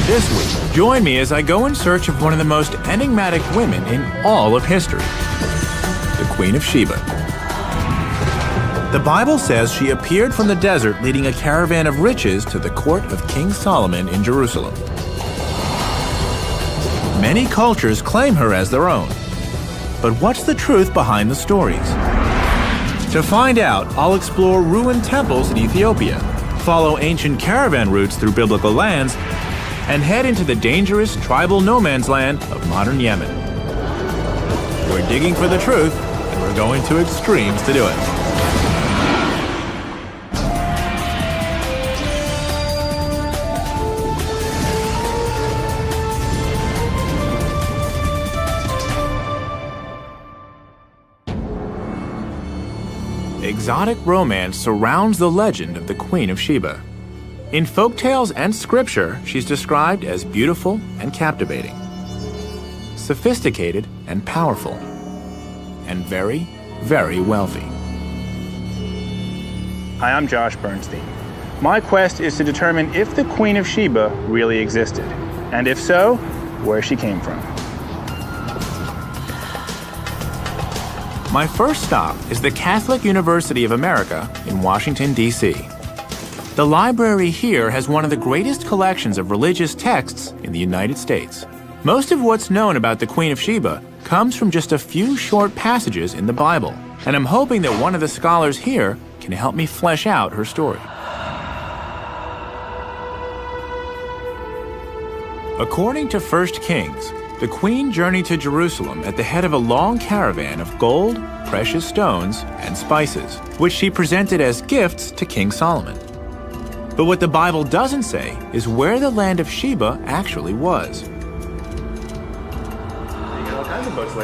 This week, join me as I go in search of one of the most enigmatic women in all of history, the Queen of Sheba. The Bible says she appeared from the desert leading a caravan of riches to the court of King Solomon in Jerusalem. Many cultures claim her as their own. But what's the truth behind the stories? To find out, I'll explore ruined temples in Ethiopia, follow ancient caravan routes through biblical lands, and head into the dangerous tribal no man's land of modern Yemen. We're digging for the truth, and we're going to extremes to do it. Exotic romance surrounds the legend of the Queen of Sheba. In folktales and scripture, she's described as beautiful and captivating, sophisticated and powerful, and very, very wealthy. Hi, I'm Josh Bernstein. My quest is to determine if the Queen of Sheba really existed, and if so, where she came from. My first stop is the Catholic University of America in Washington, D.C. The library here has one of the greatest collections of religious texts in the United States. Most of what's known about the Queen of Sheba comes from just a few short passages in the Bible, and I'm hoping that one of the scholars here can help me flesh out her story. According to 1 Kings, the queen journeyed to Jerusalem at the head of a long caravan of gold, precious stones, and spices, which she presented as gifts to King Solomon. But what the Bible doesn't say is where the land of Sheba actually was.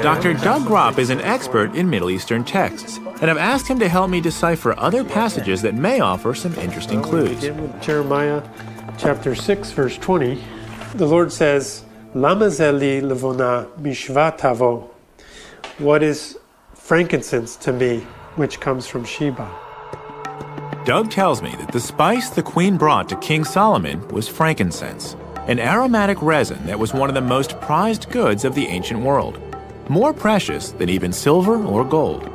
Dr. Doug Gropp is an expert in Middle Eastern texts, and I've asked him to help me decipher other passages that may offer some interesting clues. Begin with Jeremiah chapter 6, verse 20. The Lord says, Lama zeli levona mishva tavo. What is frankincense to me, which comes from Sheba? Doug tells me that the spice the queen brought to King Solomon was frankincense, an aromatic resin that was one of the most prized goods of the ancient world, more precious than even silver or gold.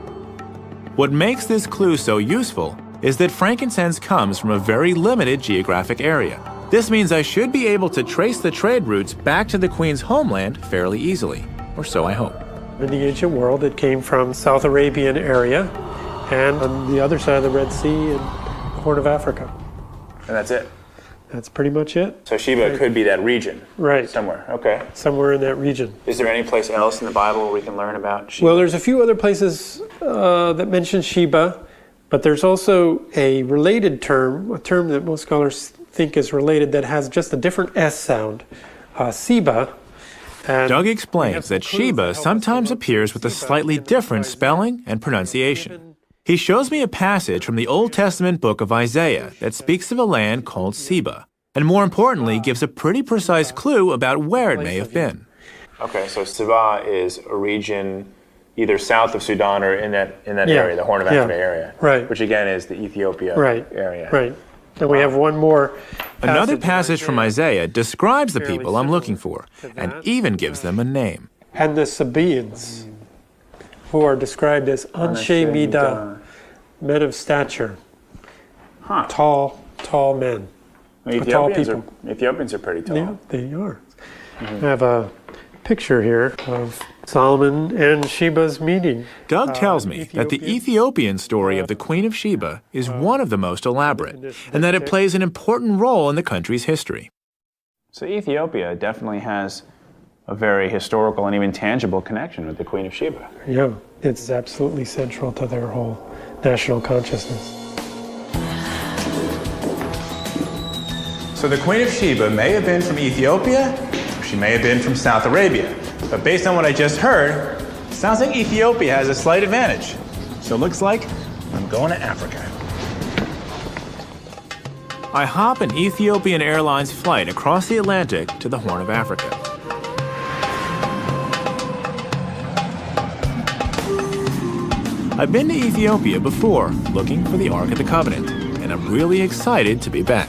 What makes this clue so useful is that frankincense comes from a very limited geographic area. This means I should be able to trace the trade routes back to the queen's homeland fairly easily, or so I hope. In the ancient world, it came from South Arabian area and on the other side of the Red Sea and the Horn of Africa. And that's it? That's pretty much it. So Sheba could be that region? Right. Somewhere, okay. Somewhere in that region. Is there any place else in the Bible where we can learn about Sheba? Well, there's a few other places that mention Sheba, but there's also a related term, a term that most scholars think is related that has just a different S sound, Seba. Doug explains that Sheba sometimes appears with a slightly different spelling and pronunciation. He shows me a passage from the Old Testament book of Isaiah that speaks of a land called Sheba, and more importantly, gives a pretty precise clue about where it may have been. Okay, so Sheba is a region either south of Sudan or in that area, the Horn of Africa area, right? Which again is the Ethiopia area. Right. And we have one more. Another passage from Isaiah describes the people I'm looking for, and even gives them a name. And the Sabaeans, who are described as Anshe Midah, men of stature, tall men, tall people. Ethiopians are pretty tall. Yeah, they are. I have a picture here of Solomon and Sheba's meeting. Doug tells me that the Ethiopian story of the Queen of Sheba is one of the most elaborate, and that it plays an important role in the country's history. So Ethiopia definitely has a very historical and even tangible connection with the Queen of Sheba. Yeah, it's absolutely central to their whole national consciousness. So the Queen of Sheba may have been from Ethiopia, or she may have been from South Arabia. But based on what I just heard, it sounds like Ethiopia has a slight advantage. So it looks like I'm going to Africa. I hop an Ethiopian Airlines flight across the Atlantic to the Horn of Africa. I've been to Ethiopia before, looking for the Ark of the Covenant, and I'm really excited to be back.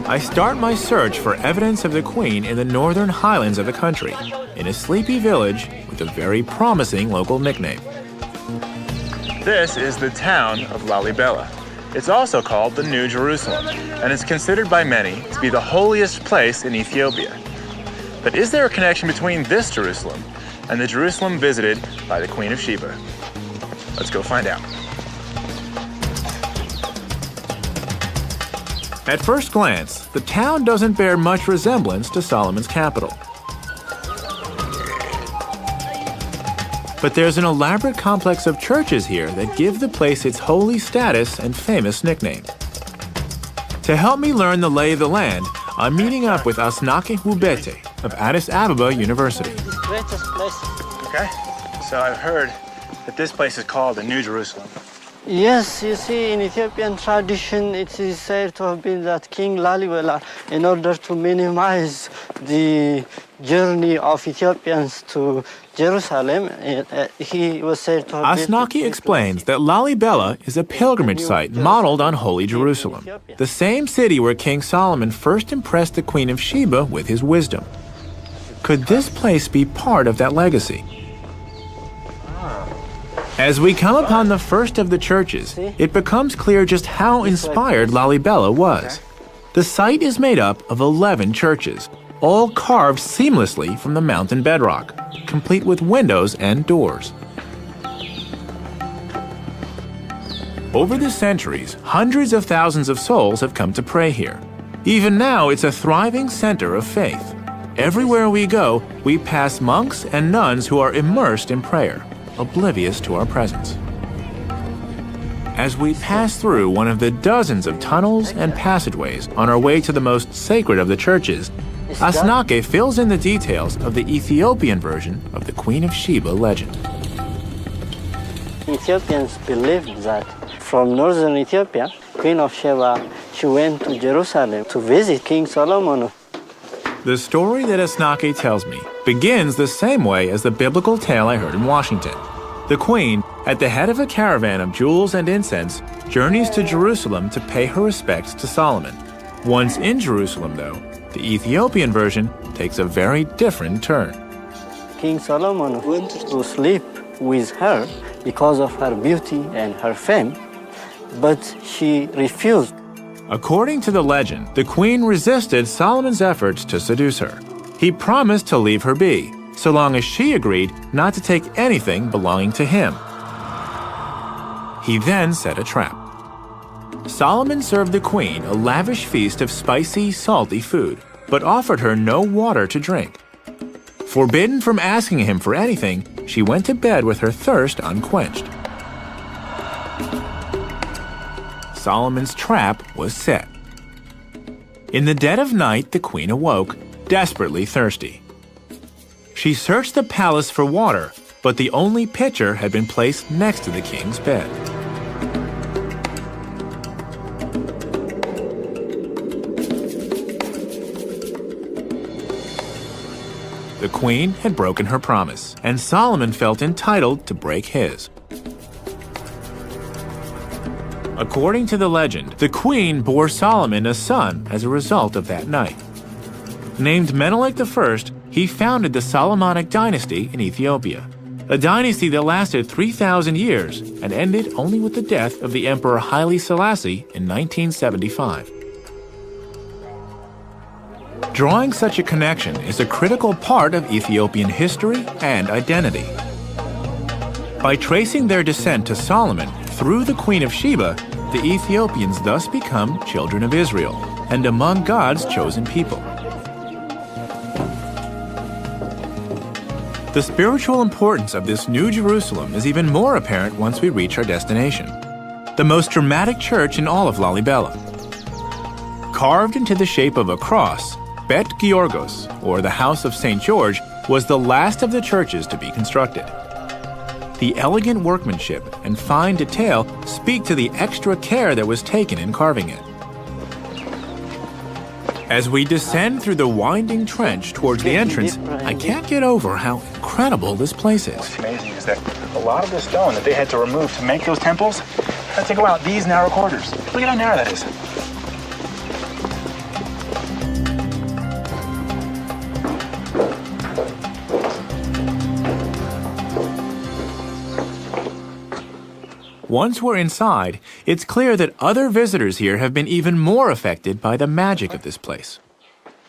I start my search for evidence of the queen in the northern highlands of the country, in a sleepy village with a very promising local nickname. This is the town of Lalibela. It's also called the New Jerusalem, and is considered by many to be the holiest place in Ethiopia. But is there a connection between this Jerusalem and the Jerusalem visited by the Queen of Sheba? Let's go find out. At first glance, the town doesn't bear much resemblance to Solomon's capital. But there's an elaborate complex of churches here that give the place its holy status and famous nickname. To help me learn the lay of the land, I'm meeting up with Asnake Hubete of Addis Ababa University. Greatest place. Okay, so I've heard that this place is called the New Jerusalem. Yes, you see, in Ethiopian tradition, it is said to have been that King Lalibela, in order to minimize the journey of Ethiopians to Jerusalem, he was said to have Asnake explains that Lalibela is a pilgrimage site modeled on Holy Jerusalem, the same city where King Solomon first impressed the Queen of Sheba with his wisdom. Could this place be part of that legacy? As we come upon the first of the churches, it becomes clear just how inspired Lalibela was. The site is made up of 11 churches, all carved seamlessly from the mountain bedrock, complete with windows and doors. Over the centuries, hundreds of thousands of souls have come to pray here. Even now, it's a thriving center of faith. Everywhere we go, we pass monks and nuns who are immersed in prayer, oblivious to our presence. As we pass through one of the dozens of tunnels and passageways on our way to the most sacred of the churches, Asnake fills in the details of the Ethiopian version of the Queen of Sheba legend. Ethiopians believed that from northern Ethiopia, Queen of Sheba, she went to Jerusalem to visit King Solomon. The story that Asnake tells me begins the same way as the biblical tale I heard in Washington. The queen, at the head of a caravan of jewels and incense, journeys to Jerusalem to pay her respects to Solomon. Once in Jerusalem, though, the Ethiopian version takes a very different turn. King Solomon went to sleep with her because of her beauty and her fame, but she refused. According to the legend, the queen resisted Solomon's efforts to seduce her. He promised to leave her be, so long as she agreed not to take anything belonging to him. He then set a trap. Solomon served the queen a lavish feast of spicy, salty food, but offered her no water to drink. Forbidden from asking him for anything, she went to bed with her thirst unquenched. Solomon's trap was set. In the dead of night, the queen awoke, desperately thirsty. She searched the palace for water, but the only pitcher had been placed next to the king's bed. The queen had broken her promise, and Solomon felt entitled to break his. According to the legend, the queen bore Solomon a son as a result of that night. Named Menelik I, he founded the Solomonic dynasty in Ethiopia, a dynasty that lasted 3,000 years and ended only with the death of the Emperor Haile Selassie in 1975. Drawing such a connection is a critical part of Ethiopian history and identity. By tracing their descent to Solomon through the Queen of Sheba, the Ethiopians thus become children of Israel and among God's chosen people. The spiritual importance of this New Jerusalem is even more apparent once we reach our destination, the most dramatic church in all of Lalibela. Carved into the shape of a cross, Bet Georgos, or the House of St. George, was the last of the churches to be constructed. The elegant workmanship and fine detail speak to the extra care that was taken in carving it. As we descend through the winding trench towards the entrance, I can't get over how incredible this place is. What's amazing is that a lot of the stone that they had to remove to make those temples had to go out these narrow corridors. Look at how narrow that is. Once we're inside, it's clear that other visitors here have been even more affected by the magic of this place.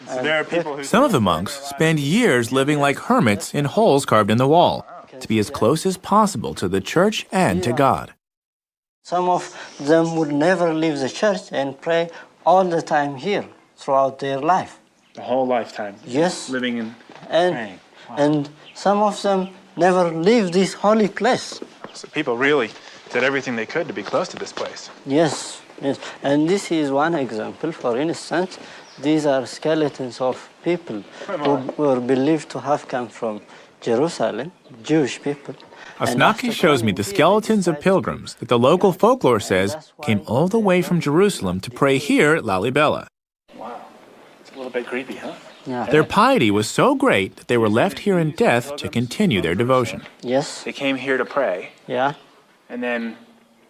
So there are people who... Some of the monks spend years living like hermits in holes carved in the wall to be as close as possible to the church and to God. Some of them would never leave the church and pray all the time here throughout their life. The whole lifetime. Yes. Living and praying. Wow. And some of them never leave this holy place. So people really did everything they could to be close to this place. Yes, yes. And this is one example. For instance, these are skeletons of people who were believed to have come from Jerusalem, Jewish people. Asnaki shows me the skeletons of pilgrims that the local folklore says came all the way from Jerusalem to pray here at Lalibela. Wow. It's a little bit creepy, huh? Yeah. Their piety was so great that they were left here in death to continue their devotion. Yes. They came here to pray. Yeah. And then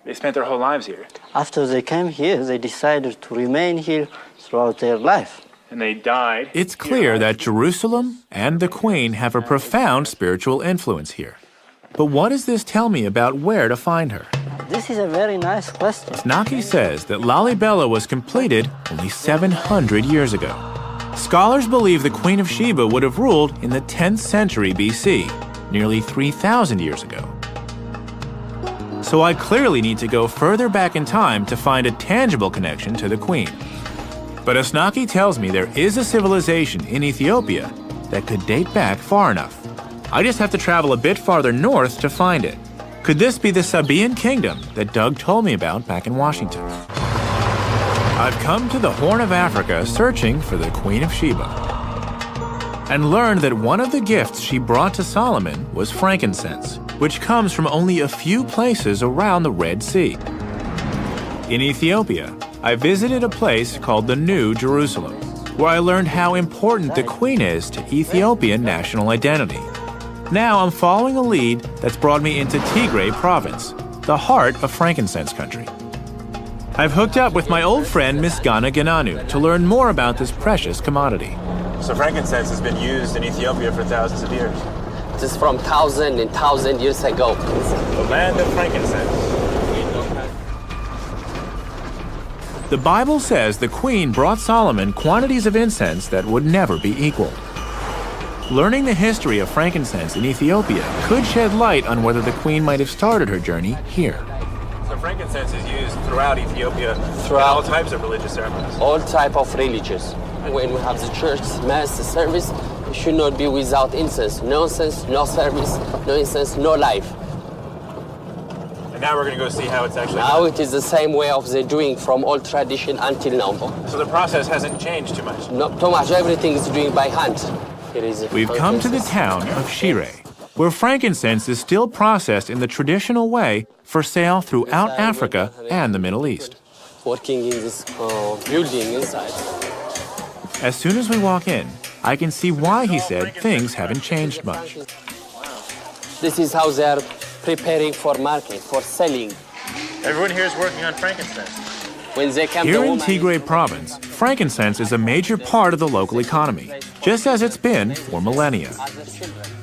they spent their whole lives here. After they came here, they decided to remain here throughout their life. And they died. It's clear that Jerusalem and the Queen have a profound spiritual influence here. But what does this tell me about where to find her? This is a very nice question. Asnaki says that Lalibela was completed only 700 years ago. Scholars believe the Queen of Sheba would have ruled in the 10th century BC, nearly 3,000 years ago. So I clearly need to go further back in time to find a tangible connection to the Queen. But Asnaki tells me there is a civilization in Ethiopia that could date back far enough. I just have to travel a bit farther north to find it. Could this be the Sabaean kingdom that Doug told me about back in Washington? I've come to the Horn of Africa searching for the Queen of Sheba and learned that one of the gifts she brought to Solomon was frankincense, which comes from only a few places around the Red Sea. In Ethiopia, I visited a place called the New Jerusalem, where I learned how important the Queen is to Ethiopian national identity. Now I'm following a lead that's brought me into Tigray province, the heart of frankincense country. I've hooked up with my old friend Miss Gana Gananu to learn more about this precious commodity. So frankincense has been used in Ethiopia for thousands of years. It is from 1,000 years ago. The land of frankincense. The Bible says the Queen brought Solomon quantities of incense that would never be equaled. Learning the history of frankincense in Ethiopia could shed light on whether the Queen might have started her journey here. So frankincense is used throughout Ethiopia in all types of religious ceremonies. All type of religious. When we have the church mass service, it should not be without incense. No incense, no service, no incense, no life. And now we're going to go see how it's actually Now done. it is the same way of the doing from old tradition until now. So the process hasn't changed too much. Not too much. Everything is doing by hand. We've come to the town of Shire, where frankincense is still processed in the traditional way for sale throughout Africa and the Middle East. Working in this building inside. As soon as we walk in, I can see why he said things haven't changed much. This is how they are preparing for market, for selling. Everyone here is working on frankincense. When they come Here in Tigray province, frankincense is a major part of the local economy, just as it's been for millennia.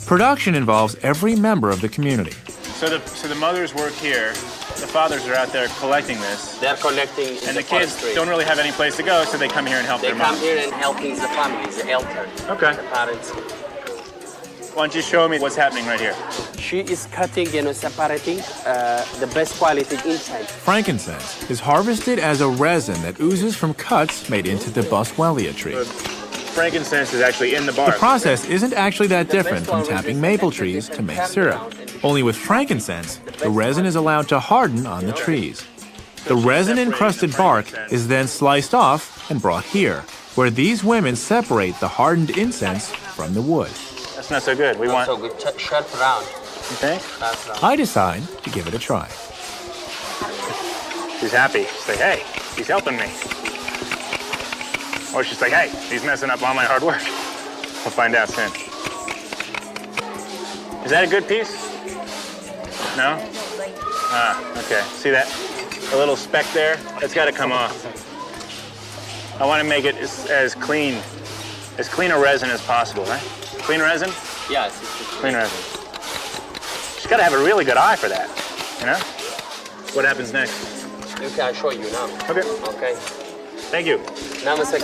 Production involves every member of the community. So the mothers work here, the fathers are out there collecting this. They're collecting And the kids don't really have any place to go, so they come here and help They their come moms. here and helping the family, the elder, Okay. the parents. Why don't you show me what's happening right here? She is cutting, separating the best quality inside. Frankincense is harvested as a resin that oozes from cuts made into the boswellia tree. Frankincense is actually in the bark. The process isn't actually that different from tapping maple trees to make syrup. Only with frankincense, the resin is allowed to harden on the trees. The resin-encrusted bark is then sliced off and brought here, where these women separate the hardened incense from the wood. That's not so good. We want... So good, sharp round. You think? I decide to give it a try. She's happy. She's like, hey, he's helping me. Or she's like, hey, he's messing up all my hard work. We'll find out soon. Is that a good piece? No? Ah, okay. See that? A little speck there? That's got to come off. I want to make it as clean a resin as possible, right? Clean resin? Yes. Clean resin. She's got to have a really good eye for that, you know? What happens next? Okay, I'll show you now. Okay. Okay. Thank you. Namaste.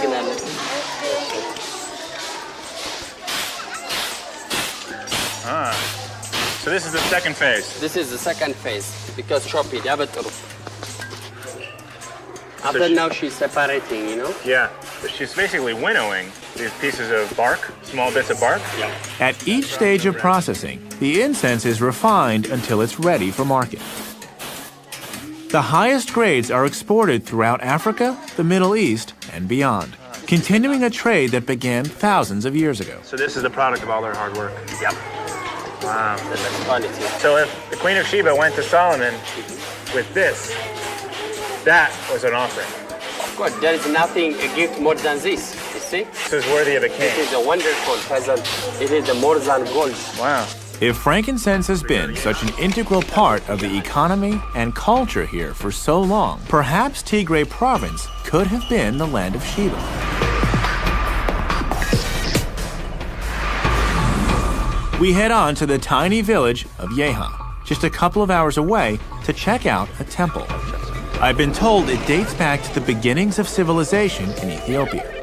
So this is the second phase. This is the second phase because chop it. After now she's separating, you know? Yeah. But she's basically winnowing these pieces of bark, small bits of bark. Yeah. At each stage of processing, the incense is refined until it's ready for market. The highest grades are exported throughout Africa, the Middle East, and beyond, continuing a trade that began thousands of years ago. So this is the product of all their hard work. Yep. Wow. The best quality. So if the Queen of Sheba went to Solomon with this, that was an offering. Of course, there is nothing a gift more than this. You see? This is worthy of a king. It is a wonderful present. It is more than gold. Wow. If frankincense has been such an integral part of the economy and culture here for so long, perhaps Tigray province could have been the land of Sheba. We head on to the tiny village of Yeha, just a couple of hours away, to check out a temple. I've been told it dates back to the beginnings of civilization in Ethiopia.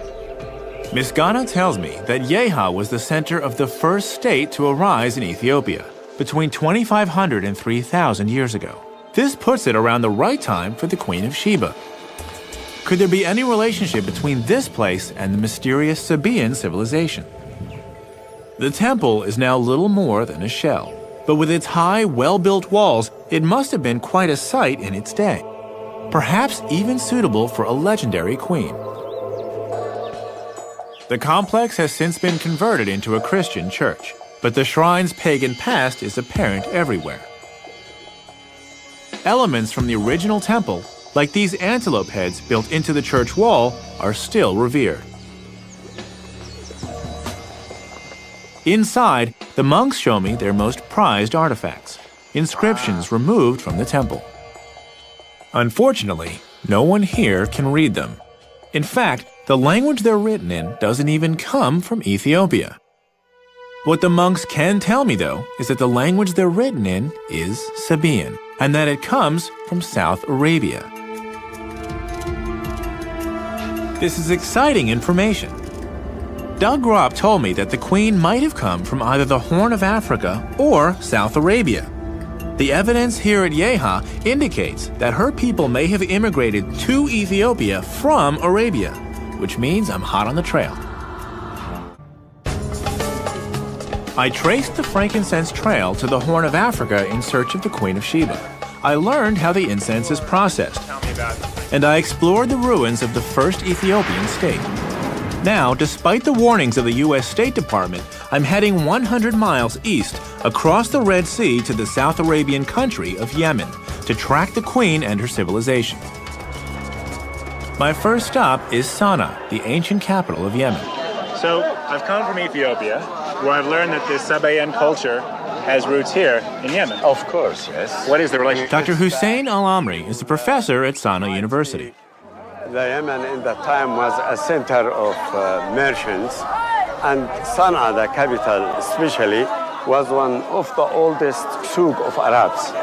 Miss Ghana tells me that Yeha was the center of the first state to arise in Ethiopia, between 2,500 and 3,000 years ago. This puts it around the right time for the Queen of Sheba. Could there be any relationship between this place and the mysterious Sabaean civilization? The temple is now little more than a shell, but with its high, well-built walls, it must have been quite a sight in its day. Perhaps even suitable for a legendary queen. The complex has since been converted into a Christian church, but the shrine's pagan past is apparent everywhere. Elements from the original temple, like these antelope heads built into the church wall, are still revered. Inside, the monks show me their most prized artifacts, inscriptions removed from the temple. Unfortunately, no one here can read them. In fact, the language they're written in doesn't even come from Ethiopia. What the monks can tell me, though, is that the language they're written in is Sabaean, and that it comes from South Arabia. This is exciting information. Doug Gropp told me that the queen might have come from either the Horn of Africa or South Arabia. The evidence here at Yeha indicates that her people may have immigrated to Ethiopia from Arabia, which means I'm hot on the trail. I traced the frankincense trail to the Horn of Africa in search of the Queen of Sheba. I learned how the incense is processed, and I explored the ruins of the first Ethiopian state. Now, despite the warnings of the U.S. State Department, I'm heading 100 miles east across the Red Sea to the South Arabian country of Yemen to track the queen and her civilization. My first stop is Sana'a, the ancient capital of Yemen. So I've come from Ethiopia, where I've learned that this Sabaean culture has roots here in Yemen. Of course, yes. What is the relationship? Dr. Hussein Al-Amri is a professor at Sana'a University. The Yemen in that time was a center of merchants, and Sana'a, the capital especially, was one of the oldest souk of Arabs.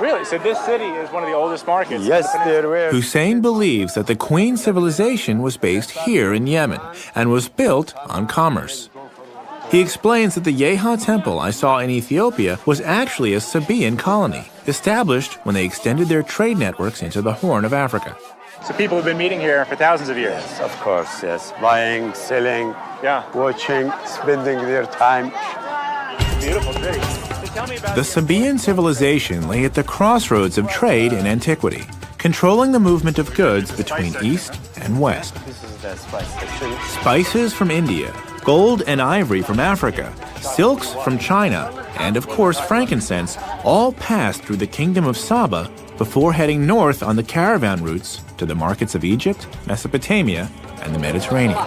Really? So this city is one of the oldest markets? Yes, there were. Hussein believes that the Queen civilization was based here in Yemen and was built on commerce. He explains that the Yeha temple I saw in Ethiopia was actually a Sabaean colony, established when they extended their trade networks into the Horn of Africa. So people have been meeting here for thousands of years? Yes, of course, yes. Buying, selling, Yeah. watching, spending their time. Beautiful city. So tell me about The Sabaean civilization lay at the crossroads of trade in antiquity, controlling the movement of goods between East and West. This is the spice section. Spices from India, gold and ivory from Africa, silks from China, and of course frankincense all passed through the kingdom of Saba before heading north on the caravan routes to the markets of Egypt, Mesopotamia, and the Mediterranean.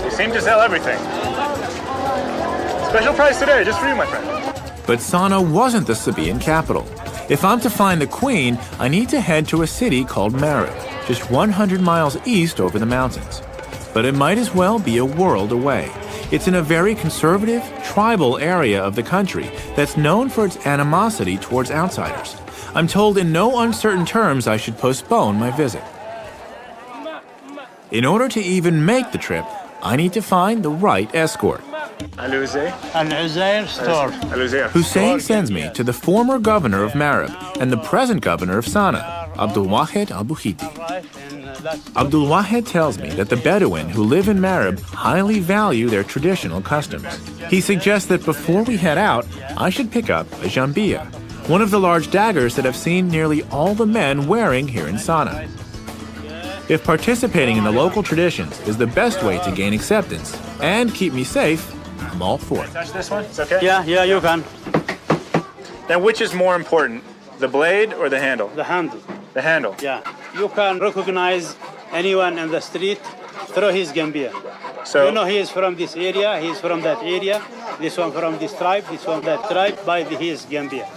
You seem to sell everything. Special price today, just for you, my friend. But Sana'a wasn't the Sabaean capital. If I'm to find the queen, I need to head to a city called Marib, just 100 miles east over the mountains. But it might as well be a world away. It's in a very conservative, tribal area of the country that's known for its animosity towards outsiders. I'm told in no uncertain terms I should postpone my visit. In order to even make the trip, I need to find the right escort. Al-Uzair store. Hussein sends me to the former governor of Marib and the present governor of Sana'a, Abdul Wahed al-Bukhiti. Abdul Wahed tells me that the Bedouin who live in Marib highly value their traditional customs. He suggests that before we head out, I should pick up a jambiya, one of the large daggers that I've seen nearly all the men wearing here in Sana'a. If participating in the local traditions is the best way to gain acceptance and keep me safe, I'm all for it. Touch this one? It's okay? Yeah, you can. Then which is more important, the blade or the handle? The handle. The handle. Yeah. You can recognize anyone in the street through his gambia. So You know he is from this area, he is from that area, this one from this tribe, this one that tribe, by his gambia.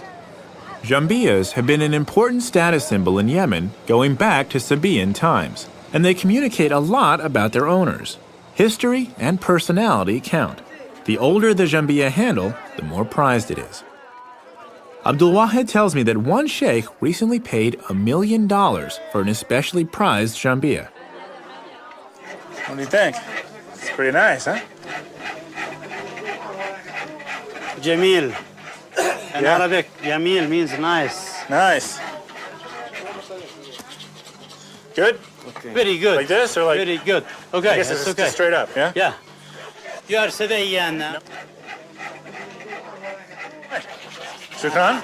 Jambiyas have been an important status symbol in Yemen going back to Sabaean times, and they communicate a lot about their owners. History and personality count. The older the jambiya handle, the more prized it is. Abdul Wahed tells me that one sheikh recently paid $1 million for an especially prized jambiya. what do you think? It's pretty nice, huh? Jamil. In Yeah. Arabic, Jamil means nice. Nice. Good? Very good. Like this or like? Very good. I Okay, guess that's it's okay. just straight up, yeah? Yeah. You are Sabaean. Shukran?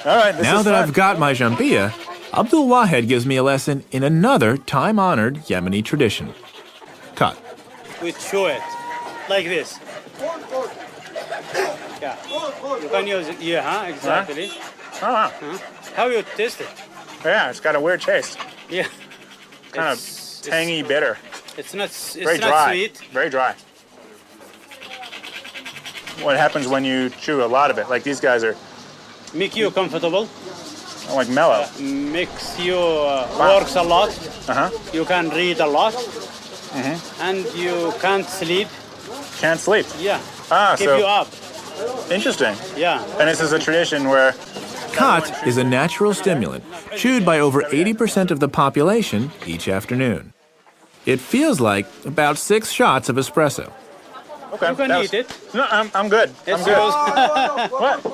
All right, this Now is that fun. I've got my jambiya, Abdul Wahed gives me a lesson in another time-honored Yemeni tradition. Cut. We chew it like this. Yeah. You can use it. Yeah, exactly. Oh, How you taste it? yeah, it's got a weird taste. Yeah. Kind of It's- tangy, bitter. It's not. Very It's not dry. sweet. Very dry. What happens when you chew a lot of it? Like these guys are Make you comfortable. like mellow. Makes you works a lot. Uh-huh. You can read a lot. And you can't sleep. Can't sleep. Yeah. Ah, Keep so you up. interesting. Yeah. And this is a tradition where Khat is a natural stimulant, chewed by over 80% of the population each afternoon. It feels like about 6 shots of espresso. okay, You can that eat it. No, I'm good. I'm It's good. yours. What?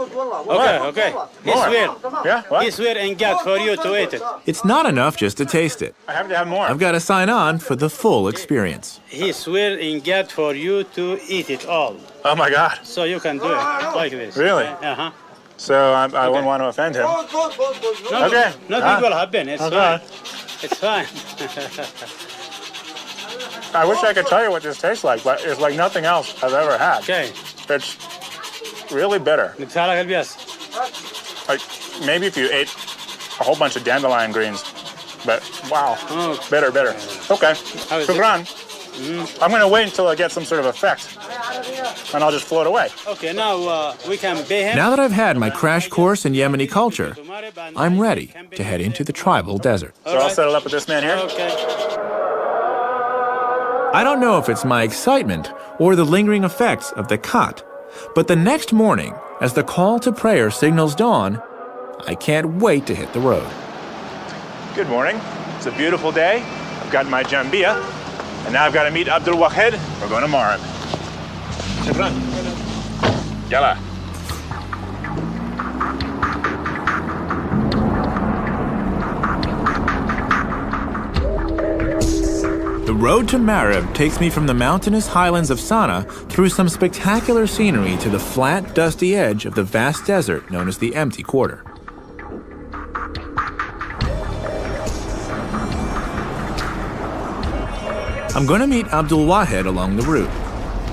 Okay. He More. swear. Yeah. What? He swear in God for you to eat it. It's not enough just to taste it. I have to have more. I've got to sign on for the full experience. He swear in God for you to eat it all. Oh my God. So you can do it like this. Really? Uh-huh. So I wouldn't want to offend him. No, Okay. Nothing will happen. It's Okay. fine. It's fine. I wish I could tell you what this tastes like, but it's like nothing else I've ever had. Okay. It's really bitter. نتفعلك البياس. Like maybe if you ate a whole bunch of dandelion greens, but wow, Oh. bitter. Okay, How is it? Shukran. I'm gonna wait until I get some sort of effect, and I'll just float away. Okay, now we can pay him. Now that I've had my crash course in Yemeni culture, I'm ready to head into the tribal desert. So I'll settle up with this man here. Okay. I don't know if it's my excitement or the lingering effects of the Khat, but the next morning, as the call to prayer signals dawn, I can't wait to hit the road. Good morning. It's a beautiful day. I've got my jambiya, and now I've got to meet Abdul Wahed. We're going to Marib. Shukran. Yalla. The road to Marib takes me from the mountainous highlands of Sana'a through some spectacular scenery to the flat, dusty edge of the vast desert known as the Empty Quarter. I'm going to meet Abdul Wahed along the route.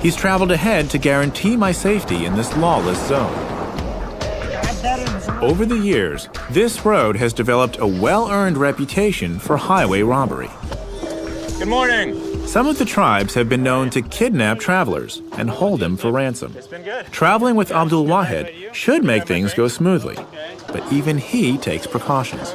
He's traveled ahead to guarantee my safety in this lawless zone. Over the years, this road has developed a well-earned reputation for highway robbery. Good morning. Some of the tribes have been known to kidnap travelers and hold them for ransom. It's been good. Traveling with Abdul Wahed should make things go smoothly, but even he takes precautions.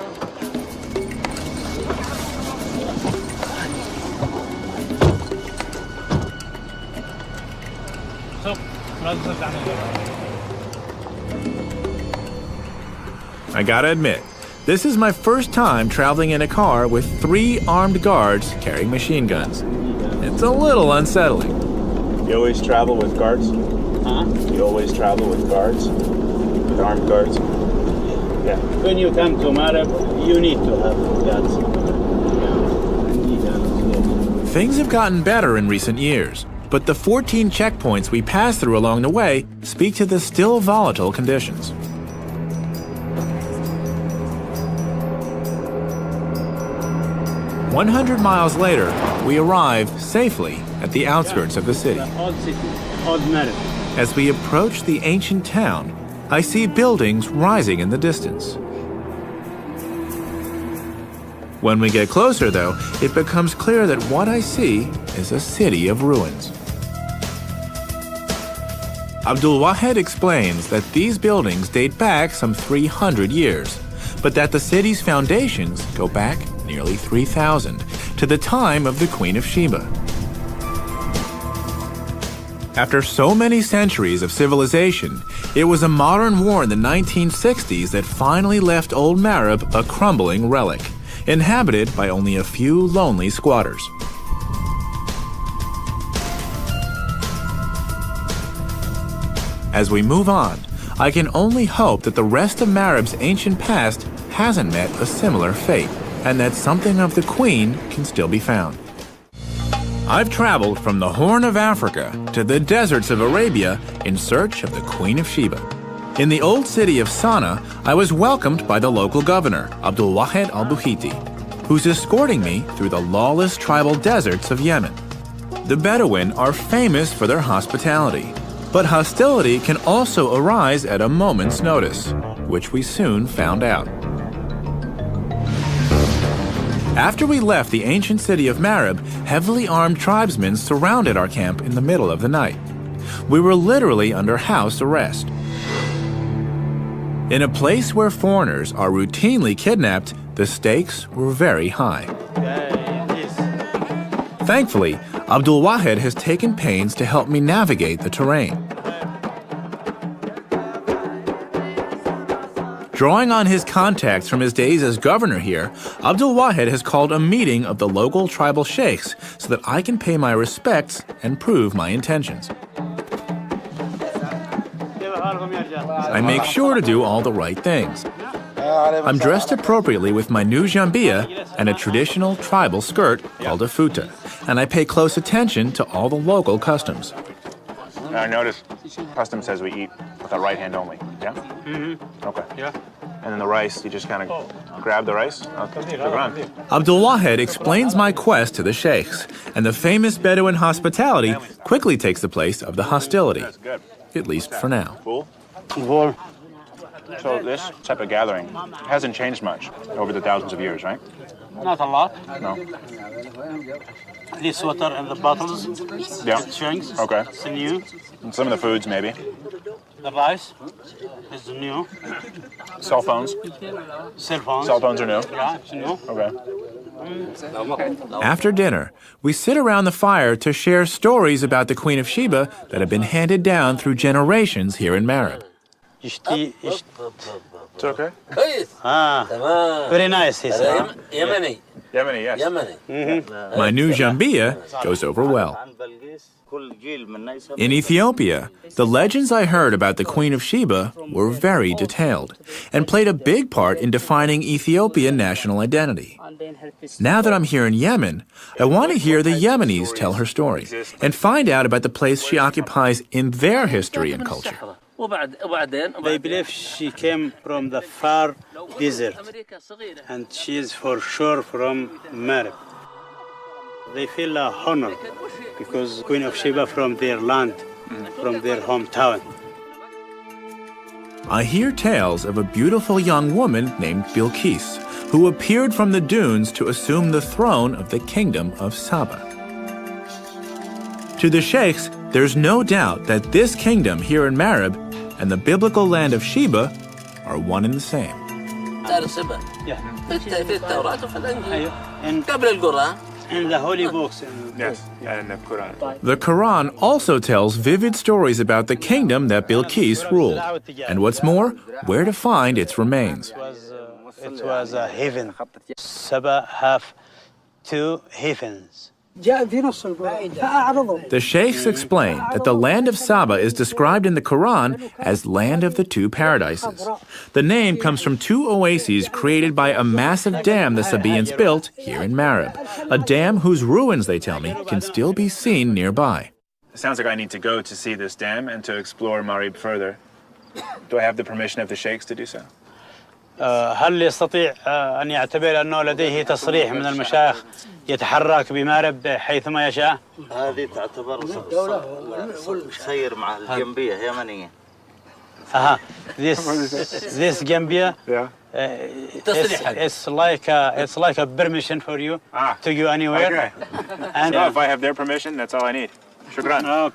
I gotta admit, This is my first time traveling in a car with 3 armed guards carrying machine guns. It's a little unsettling. You always travel with guards? Huh? You always travel with guards? With armed guards? Yeah. When you come to Marab, you need to have guards. Things have gotten better in recent years, but the 14 checkpoints we passed through along the way speak to the still volatile conditions. "100 miles later, we arrive safely at the outskirts of the city. Old city, old Marab. As we approach the ancient town, I see buildings rising in the distance. When we get closer, though, it becomes clear that what I see is a city of ruins. Abdul Wahed explains that these buildings date back some 300 years, but that the city's foundations go back nearly 3,000 to the time of the Queen of Sheba. After so many centuries of civilization, it was a modern war in the 1960s that finally left old Marab a crumbling relic, inhabited by only a few lonely squatters. As we move on, I can only hope that the rest of Marab's ancient past hasn't met a similar fate, and that something of the Queen can still be found. I've traveled from the Horn of Africa to the deserts of Arabia in search of the Queen of Sheba. In the old city of Sana'a, I was welcomed by the local governor, Abdul Wahed al-Buhiti, who's escorting me through the lawless tribal deserts of Yemen. The Bedouin are famous for their hospitality, but hostility can also arise at a moment's notice, which we soon found out. After we left the ancient city of Marab, heavily armed tribesmen surrounded our camp in the middle of the night. We were literally under house arrest. In a place where foreigners are routinely kidnapped, the stakes were very high. Thankfully, Abdul Wahed has taken pains to help me navigate the terrain. Drawing on his contacts from his days as governor here, Abdul Wahed has called a meeting of the local tribal sheikhs so that I can pay my respects and prove my intentions. I make sure to do all the right things. I'm dressed appropriately with my new jambia and a traditional tribal skirt called a futa, and I pay close attention to all the local customs. I notice custom says we eat with our right hand only. Yeah? Mm-hmm. Okay. Yeah. And then the rice, you just kind of grab the rice. Okay. Abdul Wahed explains my quest to the sheikhs, and the famous Bedouin hospitality quickly takes the place of the hostility, at least for now. Cool. So this type of gathering hasn't changed much over the thousands of years, right? Not a lot. No. This water and the bottles. Yeah. Drinks. Okay. It's new. And some of the foods, maybe. The rice is new. Cell phones. Cell phones. Cell phones are new. Yeah, it's new. Okay. After dinner, we sit around the fire to share stories about the Queen of Sheba that have been handed down through generations here in Marab. It's okay? Very nice, he said. Yemeni. Yemeni, yes. Yemeni. My new jambia goes over well. In Ethiopia, the legends I heard about the Queen of Sheba were very detailed and played a big part in defining Ethiopian national identity. Now that I'm here in Yemen, I want to hear the Yemenis tell her story and find out about the place she occupies in their history and culture. They believe she came from the far desert, and she is for sure from Marab. They feel honor because Queen of Sheba from their land, from their hometown. I hear tales of a beautiful young woman named Bilqis, who appeared from the dunes to assume the throne of the kingdom of Saba. To the sheikhs, there's no doubt that this kingdom here in Marab and the biblical land of Sheba are one and the same. And the holy books. Yes, and the Quran. The Quran also tells vivid stories about the kingdom that Bilqis ruled, and what's more, where to find its remains. It was It was a heaven. Sheba have two heavens. The sheikhs explain that the land of Saba is described in the Quran as land of the two paradises. The name comes from two oases created by a massive dam the Sabaeans built here in Marib, a dam whose ruins, they tell me, can still be seen nearby. It sounds like I need to go to see this dam and to explore Marib further. Do I have the permission of the sheikhs to do so? هل يستطيع أن يعتبر أنه لديه تصريح من المشايخ يتحرك بمارب حيثما يشاء؟ هذه تعتبر سير مع الجنبية يمنية. This Gambia, it's like a permission for you to go anywhere. Okay. And so if I have their permission, that's all I need. Shukran.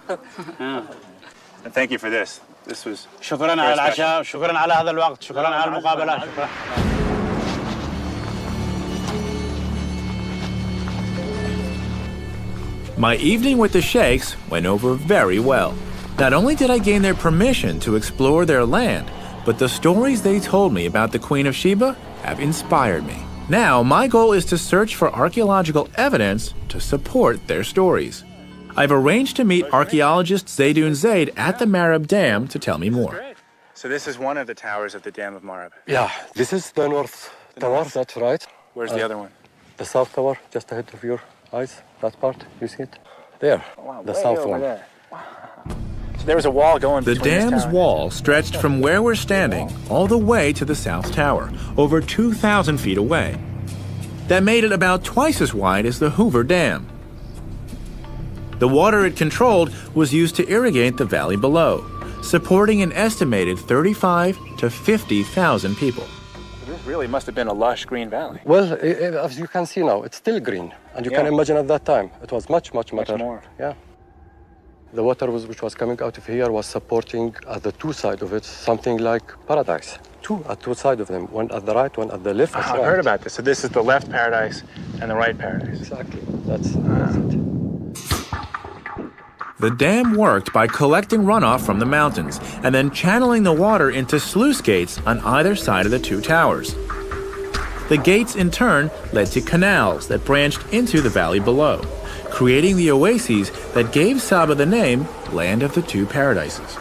And thank you for this. This was شكرا على العشاء، شكرا على هذا الوقت، شكرا على المقابلة، شكرا. My evening with the sheikhs went over very well. Not only did I gain their permission to explore their land, but the stories they told me about the Queen of Sheba have inspired me. Now, my goal is to search for archaeological evidence to support their stories. I've arranged to meet archaeologist Zaydoun Zaid at the Marib Dam to tell me more. So this is one of the towers of the Dam of Marib. Yeah, this is the north tower, that's right. Where's the other one? The south tower, just ahead of your eyes, that part, you see it? There, the south one. There. Wow. So there was a wall going between the dam's wall stretched from where we're standing all the way to the south tower, over 2,000 feet away. That made it about twice as wide as the Hoover Dam. The water it controlled was used to irrigate the valley below, supporting an estimated 35 to 50,000 people. This really must have been a lush green valley. Well, as you can see now, it's still green. And you can imagine at that time, it was much more. Yeah. The water which was coming out of here was supporting at the two sides of it something like paradise. Two sides of them, one at the right, one at the left. I heard about this. So this is the left paradise and the right paradise. Exactly. That's it. The dam worked by collecting runoff from the mountains and then channeling the water into sluice gates on either side of the two towers. The gates, in turn, led to canals that branched into the valley below, creating the oases that gave Saba the name Land of the Two Paradises.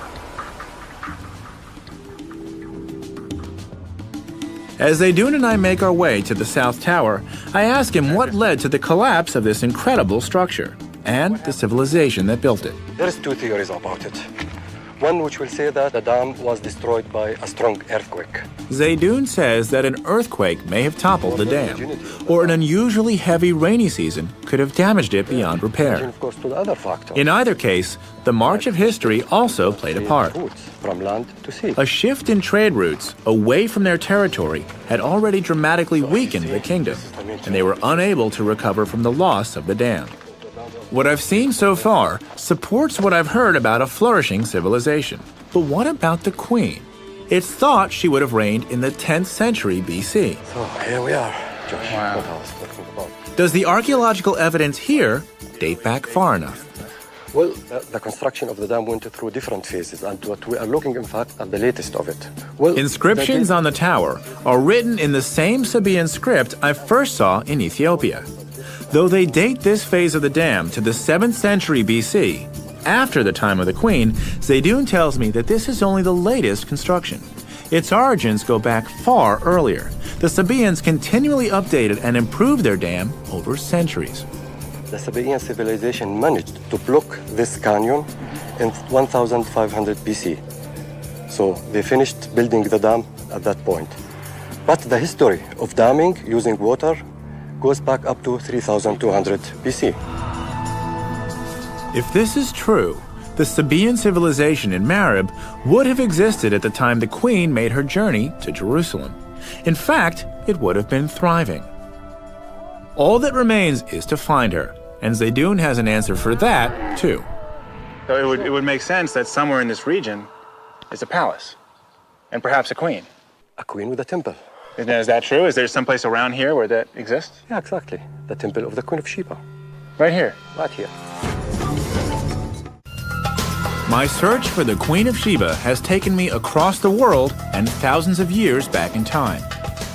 As Zaydoun and I make our way to the South Tower, I ask him what led to the collapse of this incredible structure and the civilization that built it. There's two theories about it. One which will say that the dam was destroyed by a strong earthquake. Zaydoun says that an earthquake may have toppled the dam, or an unusually heavy rainy season could have damaged it beyond repair. Of course, to the other factor. In either case, the march of history also played a part. From land to sea. A shift in trade routes away from their territory had already dramatically weakened the kingdom, and they were unable to recover from the loss of the dam. What I've seen so far supports what I've heard about a flourishing civilization. But what about the queen? It's thought she would have reigned in the 10th century BC. So here we are, Josh. Wow. What I was talking about. Does the archaeological evidence here date back far enough? Well, the construction of the dam went through different phases, and what we are looking, in fact, at the latest of it. Well, inscriptions on the tower are written in the same Sabaean script I first saw in Ethiopia. Though they date this phase of the dam to the 7th century BC, after the time of the queen, Zaydoun tells me that this is only the latest construction. Its origins go back far earlier. The Sabaeans continually updated and improved their dam over centuries. The Sabaean civilization managed to block this canyon in 1500 BC. So they finished building the dam at that point. But the history of damming using water goes back up to 3200 BC. If this is true, the Sabaean civilization in Marib would have existed at the time the queen made her journey to Jerusalem. In fact, it would have been thriving. All that remains is to find her, and Zaydoun has an answer for that, too. So it would make sense that somewhere in this region is a palace, and perhaps a queen. A queen with a temple. Is that true? Is there someplace around here where that exists? Yeah, exactly. The temple of the Queen of Sheba. Right here? Right here. My search for the Queen of Sheba has taken me across the world and thousands of years back in time.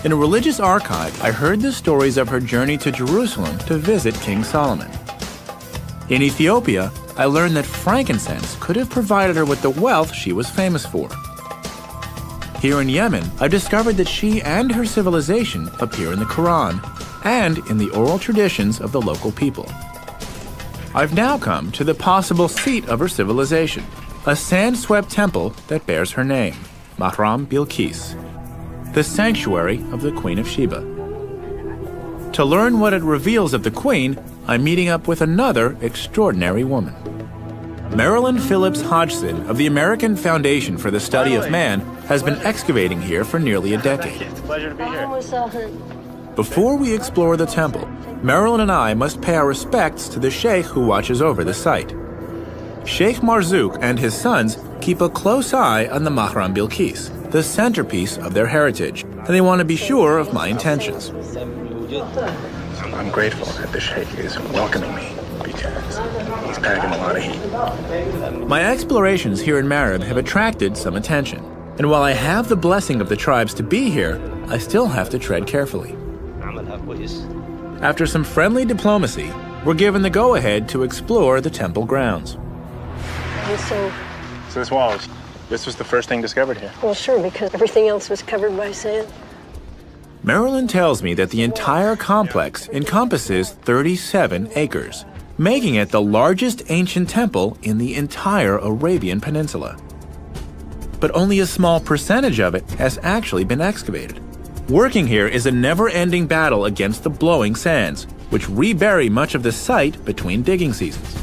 In a religious archive, I heard the stories of her journey to Jerusalem to visit King Solomon. In Ethiopia, I learned that frankincense could have provided her with the wealth she was famous for. Here in Yemen, I discovered that she and her civilization appear in the Quran and in the oral traditions of the local people. I've now come to the possible seat of her civilization, a sand-swept temple that bears her name, Mahram Bilqis, the sanctuary of the Queen of Sheba. To learn what it reveals of the Queen, I'm meeting up with another extraordinary woman. Marilyn Phillips Hodgson of the American Foundation for the Study of Man has been excavating here for nearly a decade. It's a pleasure to be here. Before we explore the temple, Marilyn and I must pay our respects to the sheikh who watches over the site. Sheikh Marzouk and his sons keep a close eye on the Mahram Bilqis, the centerpiece of their heritage, and they want to be sure of my intentions. I'm grateful that the sheikh is welcoming me because he's packing a lot of heat. My explorations here in Marib have attracted some attention, and while I have the blessing of the tribes to be here, I still have to tread carefully. After some friendly diplomacy, we're given the go-ahead to explore the temple grounds. So this wall, this was the first thing discovered here? Well, sure, because everything else was covered by sand. Marilyn tells me that the entire complex encompasses 37 acres, making it the largest ancient temple in the entire Arabian Peninsula. But only a small percentage of it has actually been excavated. Working here is a never-ending battle against the blowing sands, which rebury much of the site between digging seasons.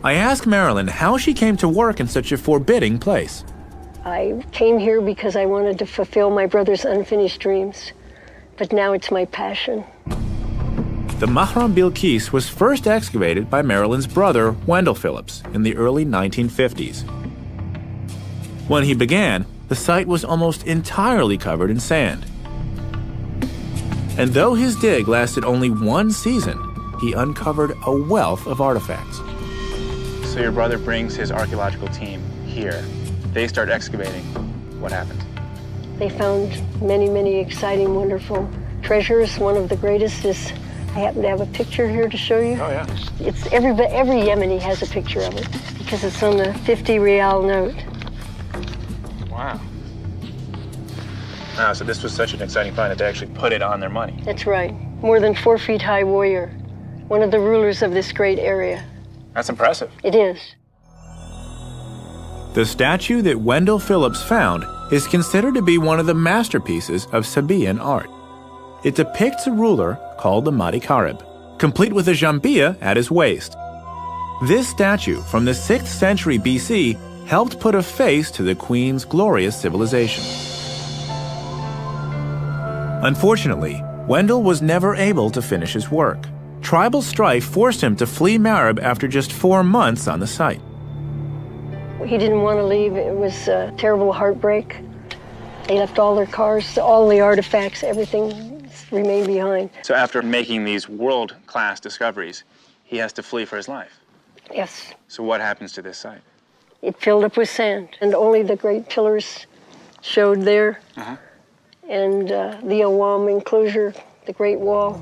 I ask Marilyn how she came to work in such a forbidding place. I came here because I wanted to fulfill my brother's unfinished dreams, but now it's my passion. The Mahram Bilqis was first excavated by Marilyn's brother, Wendell Phillips, in the early 1950s. When he began, the site was almost entirely covered in sand. And though his dig lasted only one season, he uncovered a wealth of artifacts. So your brother brings his archaeological team here. They start excavating. What happened? They found many, many exciting, wonderful treasures. One of the greatest is, I happen to have a picture here to show you. Oh, yeah. It's every Yemeni has a picture of it because it's on the 50 rial note. Wow. Wow, so this was such an exciting find that they actually put it on their money. That's right. More than 4 feet high warrior. One of the rulers of this great area. That's impressive. It is. The statue that Wendell Phillips found is considered to be one of the masterpieces of Sabaean art. It depicts a ruler called the Mahdi Karib, complete with a jambia at his waist. This statue from the 6th century BC helped put a face to the Queen's glorious civilization. Unfortunately, Wendell was never able to finish his work. Tribal strife forced him to flee Marib after just 4 months on the site. He didn't want to leave. It was a terrible heartbreak. They left all their cars, all the artifacts, everything remained behind. So after making these world-class discoveries, he has to flee for his life? Yes. So what happens to this site? It filled up with sand, and only the great pillars showed there. And the Awam enclosure, the Great Wall.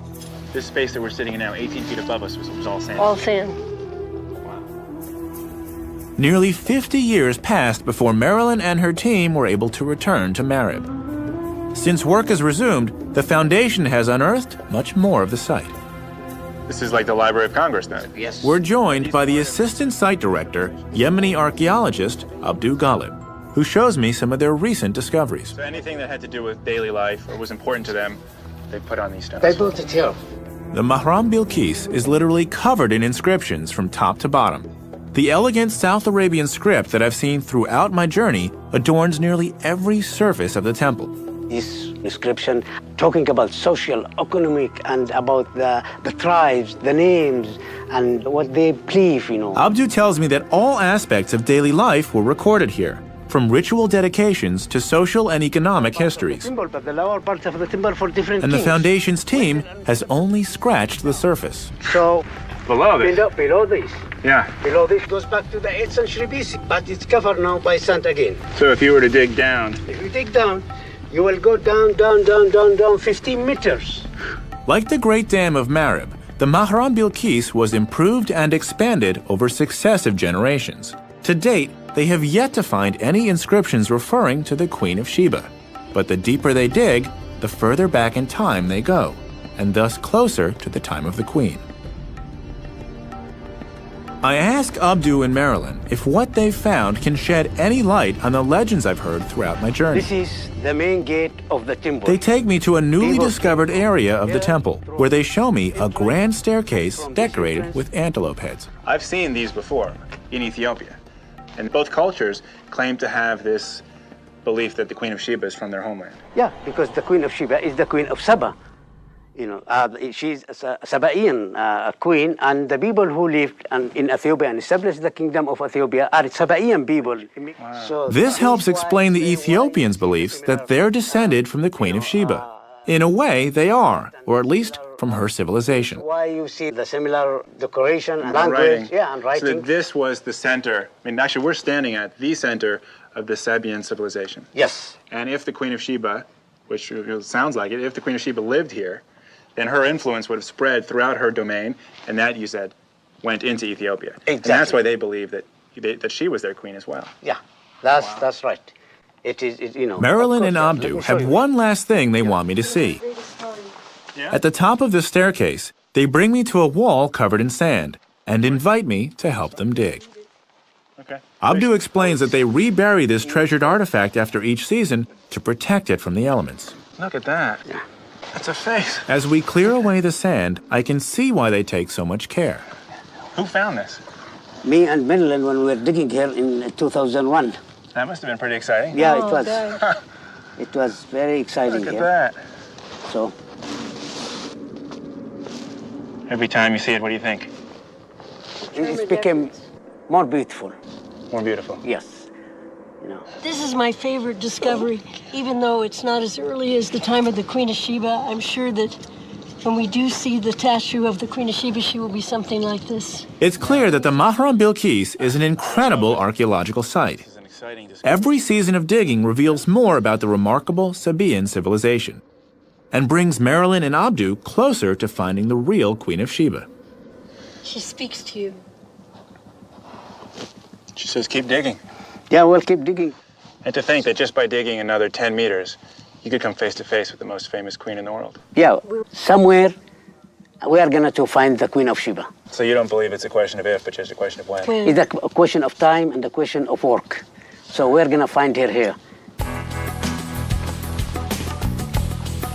This space that we're sitting in now, 18 feet above us, was all sand? All sand. Wow. Nearly 50 years passed before Marilyn and her team were able to return to Marib. Since work has resumed, the Foundation has unearthed much more of the site. This is like the Library of Congress, then? Yes. We're joined by the Assistant Site Director, Yemeni archaeologist Abdul Ghalib, who shows me some of their recent discoveries. So anything that had to do with daily life or was important to them, they put on these stones. They built it here. The Mahram Bilqis is literally covered in inscriptions from top to bottom. The elegant South Arabian script that I've seen throughout my journey adorns nearly every surface of the temple. This inscription talking about social, economic, and about the tribes, the names, and what they believe, Abdu tells me that all aspects of daily life were recorded here, from ritual dedications to social and economic histories. But the lower part of the timber for different And the things. Foundation's team has only scratched the surface. So, Below this? below this. Yeah. Below this goes back to the 8th century BC, but it's covered now by sand again. So if you were to dig down, If you dig down, You will go down 15 meters. Like the Great Dam of Marib, the Mahram Bilqis was improved and expanded over successive generations. To date, they have yet to find any inscriptions referring to the Queen of Sheba. But the deeper they dig, the further back in time they go, and thus closer to the time of the Queen. I ask Abdu and Marilyn if what they've found can shed any light on the legends I've heard throughout my journey. This is the main gate of the temple. They take me to a newly discovered area of the temple, where they show me a grand staircase decorated with antelope heads. I've seen these before in Ethiopia, and both cultures claim to have this belief that the Queen of Sheba is from their homeland. Yeah, because the Queen of Sheba is the Queen of Saba. You know, she's a Sabaean queen, and the people who lived in Ethiopia and established the kingdom of Ethiopia are Sabaean people. Wow. So this helps explain the Ethiopians' beliefs that they're descended from the Queen of Sheba. In a way, they are, or at least from her civilization. Why you see the similar decoration and language, writing. and writing. So that this was the center. I mean, actually, we're standing at the center of the Sabaean civilization. Yes. And if the Queen of Sheba, which sounds like it, if the Queen of Sheba lived here, then her influence would have spread throughout her domain, and that, you said, went into Ethiopia. Exactly. And that's why they believe that she was their queen as well. Yeah, that's right. It is, you know. Marilyn and Abdu have one last thing they want me to see. At the top of the staircase, they bring me to a wall covered in sand and invite me to help them dig. Okay. Abdu explains that they rebury this treasured artifact after each season to protect it from the elements. Look at that. Yeah. That's a face. As we clear away the sand, I can see why they take so much care. Who found this? Me and Marilyn when we were digging here in 2001. That must have been pretty exciting. Yeah, it was. It was very exciting. Look at that. So. Every time you see it, what do you think? It became more beautiful. More beautiful. Yes. You know. This is my favorite discovery. Even though it's not as early as the time of the Queen of Sheba, I'm sure that when we do see the statue of the Queen of Sheba, she will be something like this. It's clear that the Mahram Bilqis is an incredible archaeological site. Every season of digging reveals more about the remarkable Sabaean civilization and brings Marilyn and Abdu closer to finding the real Queen of Sheba. She speaks to you. She says keep digging. Yeah, we'll keep digging. And to think that just by digging another 10 meters, you could come face to face with the most famous queen in the world. Yeah, somewhere we are going to find the Queen of Sheba. So you don't believe it's a question of if, but just a question of when? It's a question of time and a question of work. So we're going to find her here.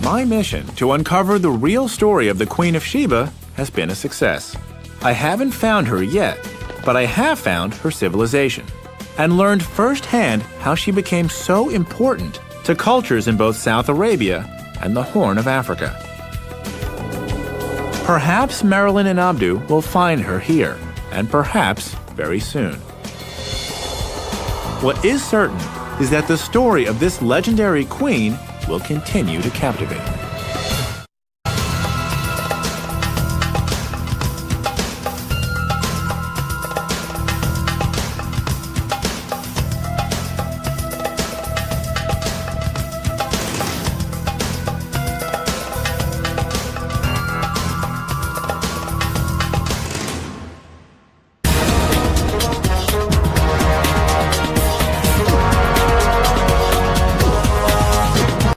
My mission to uncover the real story of the Queen of Sheba has been a success. I haven't found her yet, but I have found her civilization and learned firsthand how she became so important to cultures in both South Arabia and the Horn of Africa. Perhaps Marilyn and Abdu will find her here, and perhaps very soon. What is certain is that the story of this legendary queen will continue to captivate.